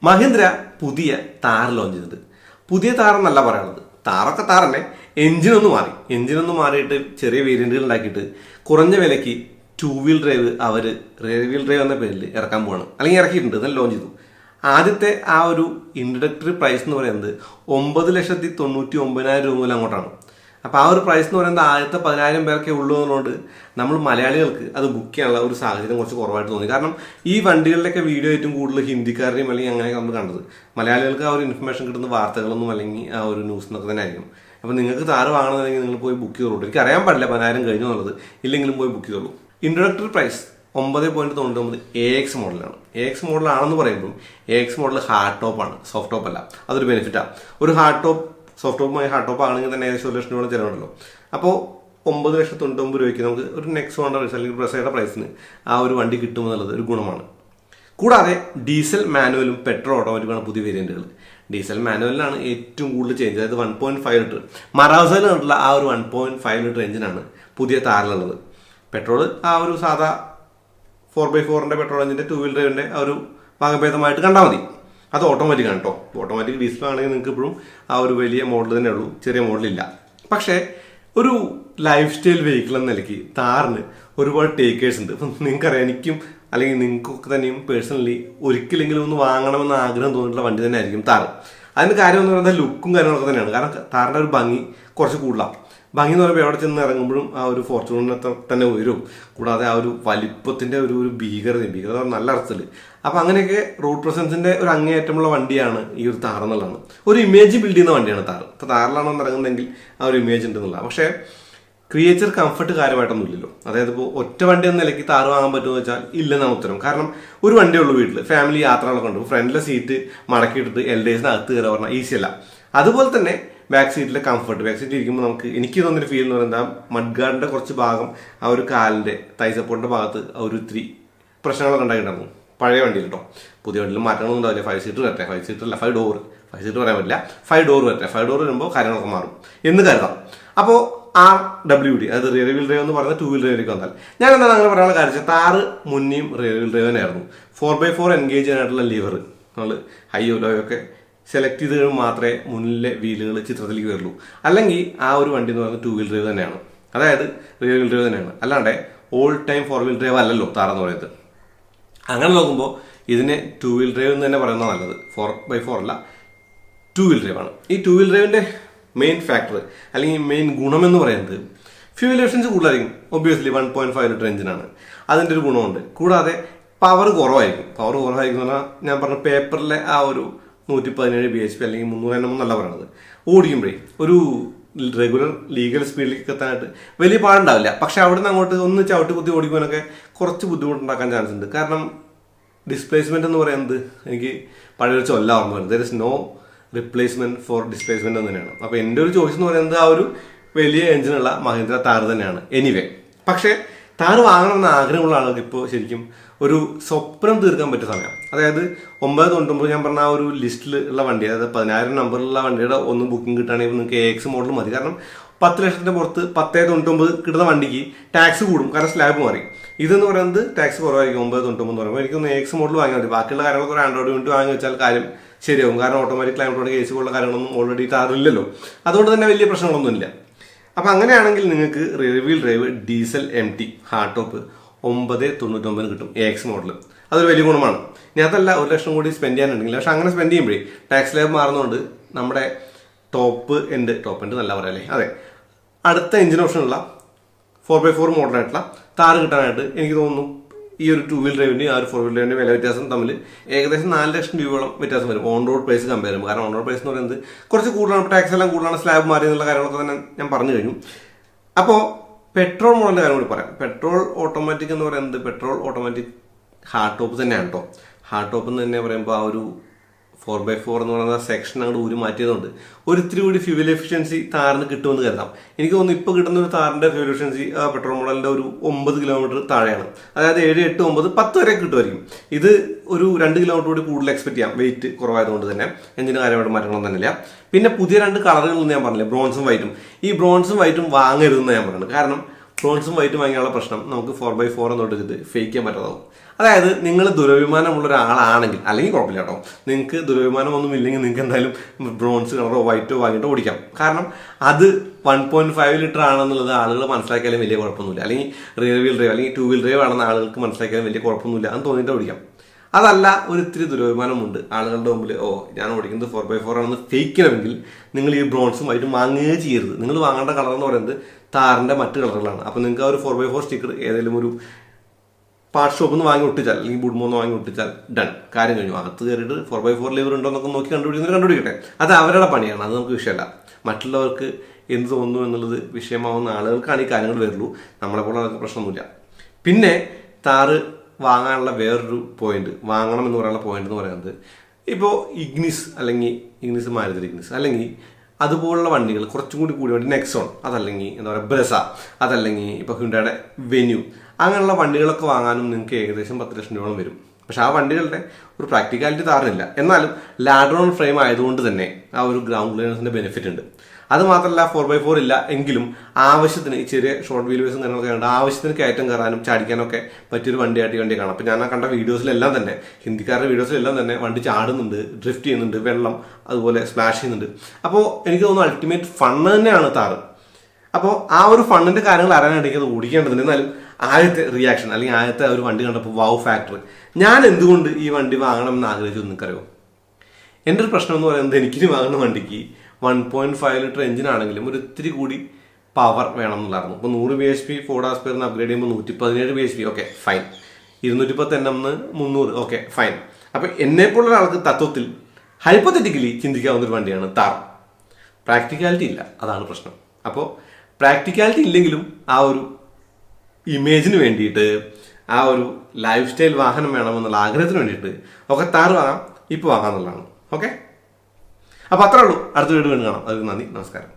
മഹീന്ദ്ര പുതിയ താർ ലോഞ്ച് ചെയ്തത്. പുതിയ താറെന്നല്ല പറയുന്നത്, താറൊക്കെ താർ തന്നെ. എഞ്ചിനൊന്ന് മാറിയിട്ട് ചെറിയ വേരിയന്റുകൾ ഉണ്ടാക്കിയിട്ട് കുറഞ്ഞ വിലയ്ക്ക് 2 വീൽ ഡ്രൈവ് അവർ റിയർ വീൽ ഡ്രൈവ് എന്ന പേരിൽ ഇറക്കാൻ പോവാണ്, അല്ലെങ്കിൽ ഇറക്കിയിട്ടുണ്ട്, എന്നാൽ ലോഞ്ച് ചെയ്തു. ആദ്യത്തെ ആ ഒരു ഇൻട്രഡക്ടറി പ്രൈസ് എന്ന് പറയുന്നത് 9,99,000 രൂപ മുതൽ അങ്ങോട്ടാണ്. അപ്പോൾ ആ ഒരു പ്രൈസ് എന്ന് പറയുന്നത് ആദ്യത്തെ 10,000 പേർക്കേ ഉള്ളൂ എന്നുള്ളത് നമ്മൾ മലയാളികൾക്ക് അത് ബുക്ക് ചെയ്യാനുള്ള ഒരു സാഹചര്യം കുറച്ച് കുറവായിട്ട് തോന്നി. കാരണം ഈ വണ്ടികളുടെയൊക്കെ വീഡിയോ ഏറ്റവും കൂടുതൽ ഹിന്ദിക്കാരുടെയും അല്ലെങ്കിൽ അങ്ങനെയൊക്കെ നമ്മൾ കണ്ടത്. മലയാളികൾക്ക് ആ ഒരു ഇൻഫർമേഷൻ കിട്ടുന്ന വാർത്തകളൊന്നും അല്ലെങ്കിൽ ആ ഒരു ന്യൂസ് എന്നൊക്കെ തന്നെ ആയിരിക്കും. അപ്പോൾ നിങ്ങൾക്ക് താറ് വാങ്ങണമെന്നുണ്ടെങ്കിൽ നിങ്ങൾ പോയി ബുക്ക് ചെയ്തോളൂ. എനിക്ക് അറിയാൻ പാടില്ല 10,000 കഴിഞ്ഞു എന്നുള്ളത്, ഇല്ലെങ്കിലും പോയി ബുക്ക് ചെയ്തോളൂ. ഇൻട്രഡക്ടറി പ്രൈസ് 9.99 AX മോഡലാണ്. AX മോഡലാണെന്ന് പറയുമ്പോൾ AX മോഡൽ ഹാർഡ് ടോപ്പാണ്, സോഫ്റ്റ് ടോപ്പ് അല്ല. അതൊരു ബെനിഫിറ്റാണ്. ഒരു സോഫ്റ്റ് ടോപ്പുമായി ഹാർഡ് ടോപ്പ് ആണെങ്കിൽ തന്നെ ഏകദേശം 1 ലക്ഷം രൂപ ചിലവുണ്ടല്ലോ. അപ്പോൾ 9,99,000 രൂപയ്ക്ക് നമുക്ക് ഒരു നെക്സ്റ്റ് ഹോണ്ട അല്ലെങ്കിൽ ബ്രസയുടെ പ്രൈസിന് ആ ഒരു വണ്ടി കിട്ടുമെന്നുള്ളത് ഒരു ഗുണമാണ്. കൂടാതെ ഡീസൽ മാനുവലും പെട്രോൾ ഓട്ടോമാറ്റിക്കുമാണ് പുതിയ വേരിയന്റുകൾ. ഡീസൽ മാനുവലിനാണ് ഏറ്റവും കൂടുതൽ ചേഞ്ച്, അതായത് 1.5 ലിറ്റർ മറാസയിൽ കണ്ടുള്ള ആ ഒരു 1.5 ലിറ്റർ എഞ്ചിനാണ് പുതിയ താറിലുള്ളത്. പെട്രോൾ ആ ഒരു സാധാ 4x4 പെട്രോൾ എഞ്ചിന്റെ 2 വീൽ ഡ്രൈവിന്റെ ആ ഒരു ഭാഗഭേദമായിട്ട് കണ്ടാൽ മതി. അത് ഓട്ടോമാറ്റിക് ആണ് കേട്ടോ. ഓട്ടോമാറ്റിക് ഡീസൽ ആണെങ്കിൽ നിങ്ങൾക്ക് ഇപ്പോഴും ആ ഒരു വലിയ മോഡൽ തന്നെ ഉള്ളൂ, ചെറിയ മോഡലില്ല. പക്ഷേ ഒരു ലൈഫ് സ്റ്റൈൽ വെഹിക്കിൾ എന്ന നിലയ്ക്ക് താറിന് ഒരുപാട് ടേക്കേഴ്സ് ഉണ്ട്. ഇപ്പം നിങ്ങൾക്കറിയാം, എനിക്കും അല്ലെങ്കിൽ നിങ്ങൾക്കൊക്കെ തന്നെയും പേഴ്സണലി ഒരിക്കലെങ്കിലും ഒന്ന് വാങ്ങണമെന്ന് ആഗ്രഹം തോന്നിയിട്ടുള്ള വണ്ടി തന്നെ ആയിരിക്കും താറ്. അതിന് കാര്യം എന്ന് പറയുന്നത് ലുക്കും കാര്യങ്ങളൊക്കെ തന്നെയാണ്. കാരണം താറിന്റെ ഒരു ഭംഗി കുറച്ച് കൂടുതലാണ്. ഭംഗി എന്ന് പറയുമ്പോൾ എവിടെ ചെന്ന് ഇറങ്ങുമ്പോഴും ആ ഒരു ഫോർച്യൂണറിനെ തന്നെ ഉയരും. കൂടാതെ ആ ഒരു വലിപ്പത്തിന്റെ ഒരു ഭീകരത നല്ല അർത്ഥത്തിൽ. അപ്പൊ അങ്ങനെയൊക്കെ റോഡ് പ്രസൻസിന്റെ ഒരു അങ്ങേയറ്റമുള്ള വണ്ടിയാണ് ഈ ഒരു താർ എന്നുള്ളതാണ്. ഒരു ഇമേജ് ബിൽഡ് ചെയ്യുന്ന വണ്ടിയാണ് താർ. ഇപ്പൊ താറിലാണോ ഇറങ്ങുന്നതെങ്കിൽ ആ ഒരു ഇമേജ് ഉണ്ട് എന്നുള്ളത്. പക്ഷേ ക്രിയേച്ചർ കംഫർട്ട് കാര്യമായിട്ടൊന്നും ഇല്ലല്ലോ. അതായത് ഇപ്പോൾ ഒറ്റ വണ്ടി എന്ന നിലയ്ക്ക് താറ് വാങ്ങാൻ പറ്റുമെന്ന് വെച്ചാൽ ഇല്ലെന്നാണ് ഉത്തരം. കാരണം ഒരു വണ്ടിയേ ഉള്ളൂ വീട്ടിൽ, ഫാമിലി യാത്രകളൊക്കെ ഉണ്ട്. ഫ്രണ്ടിലെ സീറ്റ് മടക്കിയിട്ടിട്ട് LDSനകത്ത് കയറുക പറഞ്ഞാൽ ഈസി അല്ല. അതുപോലെ തന്നെ ബാക്ക് സീറ്റിലെ കംഫർട്ട്, ബാക്ക് സീറ്റിൽ ഇരിക്കുമ്പോൾ എനിക്ക് തോന്നിയൊരു ഫീൽ എന്ന് പറയുന്നത് മഡ് ഗാർഡിന്റെ കുറച്ച് ഭാഗം ആ ഒരു കാലിന്റെ തൈ സപ്പോർട്ടിന്റെ ഭാഗത്ത് ഒരു ഇത്തിരി പ്രശ്നങ്ങളൊക്കെ ഉണ്ടായിട്ടുണ്ടായിരുന്നു പഴയ വണ്ടിയിൽ കേട്ടോ. പുതിയ വണ്ടിയിൽ മാറ്റങ്ങളൊന്നും ഉണ്ടാവില്ല. 5 സീറ്റർ വരട്ടെ, 5 സീറ്റർ അല്ല 5 ഡോർ, 5 സീറ്റർ പറയാൻ പറ്റില്ല, 5 ഡോർ വരട്ടെ. 5 ഡോർ വരുമ്പോൾ കാര്യങ്ങളൊക്കെ മാറും എന്ന് കരുതാം. അപ്പോൾ RWD, അതായത് റിയർ വീൽ ഡ്രൈവ് എന്ന് പറയുന്നത് 2 വീൽ ഡ്രൈവിലേക്ക് വന്നാൽ ഞാൻ എന്താണ് അങ്ങനെ പറയാനുള്ള കാര്യം, താറ് മുന്നേയും റിയർ വീൽ ഡ്രൈവ് തന്നെയായിരുന്നു. 4x4 എൻഗേജ് ചെയ്യാനായിട്ടുള്ള ലിവർ നമ്മൾ ഹൈയോ ലോയോ ഒക്കെ സെലക്ട് ചെയ്ത് കഴിയുമ്പോൾ മാത്രമേ മുന്നിലെ വീലുകൾ ചിത്രത്തിലേക്ക് വരുള്ളൂ. അല്ലെങ്കിൽ ആ ഒരു വണ്ടി എന്ന് പറയുന്നത് 2 വീൽ ഡ്രൈവ് തന്നെയാണ്, അതായത് റിയർ വീൽ ഡ്രൈവ് തന്നെയാണ്. അല്ലാണ്ട് ഓൾ ടൈം 4 വീൽ ഡ്രൈവ് അല്ലല്ലോ താറെന്ന് പറയുന്നത്. അങ്ങനെ നോക്കുമ്പോൾ ഇതിനെ 2 വീൽ ഡ്രൈവ് എന്ന് തന്നെ പറയുന്നത് നല്ലത്. 4x4 അല്ല, 2 വീൽ ഡ്രൈവ് ആണ്. ഈ 2 വീൽ ഡ്രൈവിന്റെ മെയിൻ ഫാക്ടർ അല്ലെങ്കിൽ മെയിൻ ഗുണം എന്ന് പറയുന്നത് ഫ്യൂവൽ എഫിഷ്യൻസി കൂടുതലായിരിക്കും. ഒബ്വിയസ്ലി 1.5 ലിറ്റർ എഞ്ചിനാണ്, അതിന്റെ ഒരു ഗുണമുണ്ട്. കൂടാതെ പവർ കുറവായിരിക്കും. എന്ന് പറഞ്ഞാൽ ഞാൻ പറഞ്ഞ പേപ്പറിലെ ആ ഒരു 117 bhp അല്ലെങ്കിൽ 300 Nm എന്നല്ല പറയുന്നത്. ഓടിക്കുമ്പോഴേ ഒരു റെഗുലർ ലീഗൽ സ്പീഡിലേക്ക് എത്താനായിട്ട് വലിയ പാടുണ്ടാവില്ല. പക്ഷെ അവിടെ നിന്ന് അങ്ങോട്ട് ഒന്ന് ചവിട്ടി കുത്തി ഓടിക്കുവാനൊക്കെ കുറച്ച് ബുദ്ധിമുട്ടുണ്ടാക്കാൻ ചാൻസ് ഉണ്ട്. കാരണം ഡിസ്പ്ലേസ്മെന്റ് എന്ന് പറയുന്നത് എനിക്ക് പഴയൊരു ചൊല്ല ഓർമ്മ വരുന്നത്, there is no replacement for displacement എന്ന് തന്നെയാണ്. അപ്പൊ എന്റെ ഒരു ചോയ്സ് എന്ന് പറയുന്നത് ആ ഒരു വലിയ എഞ്ചിനുള്ള മഹീന്ദ്ര താർ തന്നെയാണ്. എനിവേ, പക്ഷേ താർ വാങ്ങണമെന്ന് ആഗ്രഹമുള്ള ആളുകൾക്ക് ഇപ്പോൾ ശരിക്കും ഒരു സ്വപ്നം തീർക്കാൻ പറ്റിയ സമയം. അതായത് 999 ഞാൻ പറഞ്ഞ ആ ഒരു ലിസ്റ്റിൽ ഉള്ള വണ്ടി, അതായത് 10,000 നമ്പറിലുള്ള വണ്ടിയുടെ ഒന്ന് ബുക്കിംഗ് കിട്ടുകയാണെങ്കിൽ നിങ്ങൾക്ക് AX മോഡൽ മതി. കാരണം 10 ലക്ഷത്തിന്റെ പുറത്ത് 10.99 കിട്ടുന്ന വണ്ടിക്ക് ടാക്സ് കൂടും, കാരണം സ്ലാബ് മാറി. ഇതെന്ന് പറയുന്നത് ടാക്സ് കുറവായിരിക്കും. 9.99 എന്ന് പറയുമ്പോൾ എനിക്കൊന്ന് AX മോഡൽ വാങ്ങിയാൽ മതി. ബാക്കിയുള്ള കാര്യങ്ങളൊക്കെ ഒരു ആൻഡ്രോയിഡ് യൂണിറ്റ് വാങ്ങി വെച്ചാൽ കാര്യം ശരിയാവും. കാരണം ഓട്ടോമാറ്റിക് ക്ലൈമറ്റോണിക് AC പോലുള്ള കാര്യങ്ങളൊന്നും ഓൾറെഡി താറില്ലല്ലോ. അതുകൊണ്ട് തന്നെ വലിയ പ്രശ്നങ്ങളൊന്നുമില്ല. അപ്പൊ അങ്ങനെയാണെങ്കിൽ നിങ്ങൾക്ക് rear wheel drive diesel MT hard top 999 കിട്ടും AX മോഡൽ. അതൊരു വലിയ ഗുണമാണ്. ഞാൻ അതല്ല 1 ലക്ഷം കൂടി സ്പെൻഡ് ചെയ്യാനുണ്ടെങ്കിൽ, പക്ഷെ അങ്ങനെ സ്പെൻഡ് ചെയ്യുമ്പോഴേ ടാക്സ് ലാബ് മാറുന്നതുകൊണ്ട് നമ്മുടെ ടോപ്പ് എൻഡ് നല്ല പറയാല്ലേ, അതെ, അടുത്ത എഞ്ചിൻ ഓപ്ഷനുള്ള 4x4 മോഡലായിട്ടുള്ള താറ് കിട്ടാനായിട്ട് എനിക്ക് തോന്നുന്നു ഈ ഒരു 2 വീൽ ഡ്രൈവിന്റെ ആ ഒരു 4 വീൽ ഡ്രൈവിന്റെ വില വ്യത്യാസം തമ്മിൽ ഏകദേശം 4 ലക്ഷം രൂപയോളം വ്യത്യാസം വരും ഓൺ റോഡ് പ്രൈസ് കമ്പയർ ചെയ്യുമ്പോൾ. കാരണം ഓൺ റോഡ് പ്രൈസ് എന്ന് പറയുന്നത് കുറച്ച് കൂടുതലാണ്, ടാക്സ് എല്ലാം കൂടുതലാണ്, സ്ലാബ് മാറി എന്നുള്ള കാര്യങ്ങളൊക്കെ തന്നെ ഞാൻ പറഞ്ഞു കഴിഞ്ഞു. അപ്പോൾ പെട്രോൾ മോഡലിന്റെ കാര്യം കൂടി പറയാം. പെട്രോൾ ഓട്ടോമാറ്റിക് എന്ന് പറയുന്നത് പെട്രോൾ ഓട്ടോമാറ്റിക് ഹാർഡ് ടോപ്പ് തന്നെയാണ് കേട്ടോ. ഹാർഡ് ടോപ്പ് എന്ന് തന്നെ പറയുമ്പോൾ ആ ഒരു 4x4 എന്ന് പറയുന്ന സെക്ഷൻ അങ്ങോട്ട് ഊരി മാറ്റിയതുകൊണ്ട് ഒരു ഇത്തിരി കൂടി ഫ്യൂവൽ എഫിഷ്യൻസി താറിന് കിട്ടുമെന്ന് കരുതാം. എനിക്ക് തോന്നുന്നു ഇപ്പോൾ കിട്ടുന്ന ഒരു താറിന്റെ ഫ്യൂവൽ എഫിഷ്യൻസി പെട്രോൾ മോഡലിന്റെ ഒരു 9 കിലോമീറ്റർ താഴെയാണ്. അതായത് 7, 8, 9, 10 വരെ കിട്ടുമായിരിക്കും. ഇത് ഒരു 2 കിലോമീറ്റർ കൂടി കൂടുതൽ എക്സ്പെക്ട് ചെയ്യാം, വെയിറ്റ് കുറവായതുകൊണ്ട് തന്നെ. എഞ്ചിന് കാര്യമായിട്ട് മാറ്റങ്ങളൊന്നും തന്നെയില്ല. പിന്നെ പുതിയ 2 കളറുകൾ ഞാൻ പറഞ്ഞില്ലേ, ബ്രോൺസും വൈറ്റും. ഈ ബ്രോൺസും വൈറ്റും വാങ്ങരുതെന്ന് ഞാൻ പറയുന്നത്. കാരണം ബ്രോൺസും വൈറ്റും വാങ്ങിയാനുള്ള പ്രശ്നം നമുക്ക് 4x4 എന്നോട്ട് ഇത് ഫേക്ക് ചെയ്യാൻ പറ്റാതാവും. അതായത് നിങ്ങൾ ദുരഭിമാനമുള്ള ഒരാളാണെങ്കിൽ, അല്ലെങ്കിൽ കുഴപ്പമില്ല കേട്ടോ, നിങ്ങൾക്ക് ദുരഭിമാനമൊന്നും ഇല്ലെങ്കിൽ നിങ്ങൾക്ക് എന്തായാലും ബ്രോൺസ് കളറോ വൈറ്റോ വാങ്ങിയിട്ട് ഓടിക്കാം. കാരണം അത് 1.5 ലിറ്റർ ആണെന്നുള്ളത് ആളുകൾ മനസ്സിലാക്കിയാലും വലിയ കുഴപ്പമൊന്നുമില്ല. അല്ലെങ്കിൽ റിയർ വീൽ ഡ്രൈവ് അല്ലെങ്കിൽ 2 വീൽ ഡ്രൈവ് ആണെന്ന് ആളുകൾക്ക് മനസ്സിലാക്കിയാലും വലിയ കുഴപ്പമൊന്നുമില്ല എന്ന് തോന്നിയിട്ട് ഓടിക്കാം. അതല്ല, ഒരു ഇത്തിരി ദുരഭിമാനമുണ്ട് ആളുകളുടെ മുമ്പിൽ, ഞാൻ ഓടിക്കുന്നത് 4x4 ആണെന്ന് ഫേക്ക് ചെയ്യണമെങ്കിൽ നിങ്ങൾ ഈ ബ്രോൺസും വൈറ്റും വാങ്ങുകയേ ചെയ്യരുത്. നിങ്ങൾ വാങ്ങേണ്ട കളർ എന്ന് പറയുന്നത് താറിന്റെ മറ്റ് കളറുകളാണ്. അപ്പോൾ നിങ്ങൾക്ക് ആ ഒരു 4x4 സ്റ്റിക്കർ ഏതെങ്കിലും ഒരു പാർട്ട് ഷോപ്പിൽ നിന്ന് വാങ്ങി ഒട്ടിച്ചാൽ, അല്ലെങ്കിൽ ബുഡ്മോന്ന് വാങ്ങി ഒട്ടിച്ചാൽ ഡൺ, കാര്യം കഴിഞ്ഞു. അകത്ത് കയറിയിട്ട് 4x4 ലിവർ ഉണ്ടോ എന്നൊക്കെ നോക്കി കണ്ടുപിടിക്കട്ടെ. അത് അവരുടെ പണിയാണ്, അത് നമുക്ക് വിഷയമല്ല. മറ്റുള്ളവർക്ക് എന്ത് തോന്നുന്നു എന്നുള്ളത് വിഷയമാവുന്ന ആളുകൾക്കാണ് ഈ കാര്യങ്ങൾ വരുള്ളൂ. നമ്മളെ പോലെ അതൊക്കെ പ്രശ്നമൊന്നുമില്ല. പിന്നെ താറ് വാങ്ങാനുള്ള വേറൊരു പോയിന്റ്, വാങ്ങണം എന്ന് പറയാനുള്ള പോയിന്റ് എന്ന് പറയുന്നത്, ഇപ്പോൾ ഇഗ്നിസ് അല്ലെങ്കിൽ മാരുതി ഇഗ്നിസ് അല്ലെങ്കിൽ അതുപോലുള്ള വണ്ടികൾ കുറച്ചും കൂടി കൂടിയ വണ്ടി, നെക്സോൺ, അതല്ലെങ്കിൽ എന്താ പറയുക ബ്രെസ, അതല്ലെങ്കിൽ ഇപ്പോൾ ഹ്യുണ്ടായുടെ വെന്യൂ, അങ്ങനെയുള്ള വണ്ടികളൊക്കെ വാങ്ങാനും നിങ്ങൾക്ക് ഏകദേശം 10 ലക്ഷം രൂപയോളം വരും. പക്ഷെ ആ വണ്ടികളുടെ ഒരു പ്രാക്ടിക്കാലിറ്റി താറിനില്ല. എന്നാലും ലാഡർ ഓൺ ഫ്രെയിം ആയതുകൊണ്ട് തന്നെ ആ ഒരു ഗ്രൗണ്ട് ക്ലിയറൻസിന്റെ ബെനിഫിറ്റ് ഉണ്ട്. അത് മാത്രമല്ല 4x4 ഇല്ല എങ്കിലും ആവശ്യത്തിന് ഈ ചെറിയ ഷോർട്ട് വീൽ ബേസും കാര്യങ്ങളൊക്കെ ഉണ്ട്, ആവശ്യത്തിന് കയറ്റം കയറാനും ചാടിക്കാനൊക്കെ പറ്റിയൊരു വണ്ടിയായിട്ട് വണ്ടി കാണാം. അപ്പോൾ ഞാൻ കണ്ട വീഡിയോസിലെല്ലാം തന്നെ, ഹിന്ദിക്കാരുടെ വീഡിയോസിലെല്ലാം തന്നെ വണ്ടി ചാടുന്നുണ്ട്, ഡ്രിഫ്റ്റ് ചെയ്യുന്നുണ്ട്, വെള്ളം അതുപോലെ സ്പ്ലാഷ് ചെയ്യുന്നുണ്ട്. അപ്പോൾ എനിക്ക് തോന്നുന്നു അൾട്ടിമേറ്റ് ഫണ്ണ് തന്നെയാണ് താറ്. അപ്പോൾ ആ ഒരു ഫണ്ടിന്റെ കാര്യങ്ങൾ അറിയാനായിട്ട് അത് ഓടിക്കേണ്ടതുണ്ട്. എന്നാലും ആദ്യത്തെ റിയാക്ഷൻ അല്ലെങ്കിൽ ആദ്യത്തെ ഒരു വണ്ടി കണ്ടപ്പോൾ വൗ ഫാക്ടർ, ഞാൻ എന്തുകൊണ്ട് ഈ വണ്ടി വാങ്ങണം എന്ന് ആഗ്രഹിച്ചു നിങ്ങൾക്കറിയോ? എൻ്റെ ഒരു പ്രശ്നം എന്ന് പറയുന്നത്, എനിക്കിനി വാങ്ങുന്ന വണ്ടിക്ക് 1.5 ലിറ്റർ എഞ്ചിനാണെങ്കിലും ഒരു ഇത്തിരി കൂടി പവർ വേണം എന്നുള്ളായിരുന്നു. ഇപ്പോൾ 100 bhp 4 ഹോഴ്സ് അപ്ഗ്രേഡ് ചെയ്യുമ്പോൾ 117 bhp, okay fine. 210 Nm 300, okay fine. അപ്പോൾ എന്നെപ്പോലുള്ള ആൾക്ക് തത്വത്തിൽ ഹൈപ്പോത്തറ്റിക്കലി ചിന്തിക്കാവുന്ന ഒരു വണ്ടിയാണ് താർ. പ്രാക്ടിക്കാലിറ്റി ഇല്ല, അതാണ് പ്രശ്നം. അപ്പോൾ പ്രാക്ടിക്കാലിറ്റി ഇല്ലെങ്കിലും ആ ഒരു ഇമേജിന് വേണ്ടിയിട്ട്, ആ ഒരു ലൈഫ് സ്റ്റൈൽ വാഹനം വേണമെന്നുള്ള ആഗ്രഹത്തിന് വേണ്ടിയിട്ട് ഒക്കെ താർ വാങ്ങാം, ഇപ്പോൾ വാങ്ങാമെന്നുള്ളതാണ്. ഓക്കെ, അപ്പോൾ അത്രേ ഉള്ളൂ. അടുത്ത വീഡിയോ കാണാം. അത് നന്ദി, നമസ്കാരം.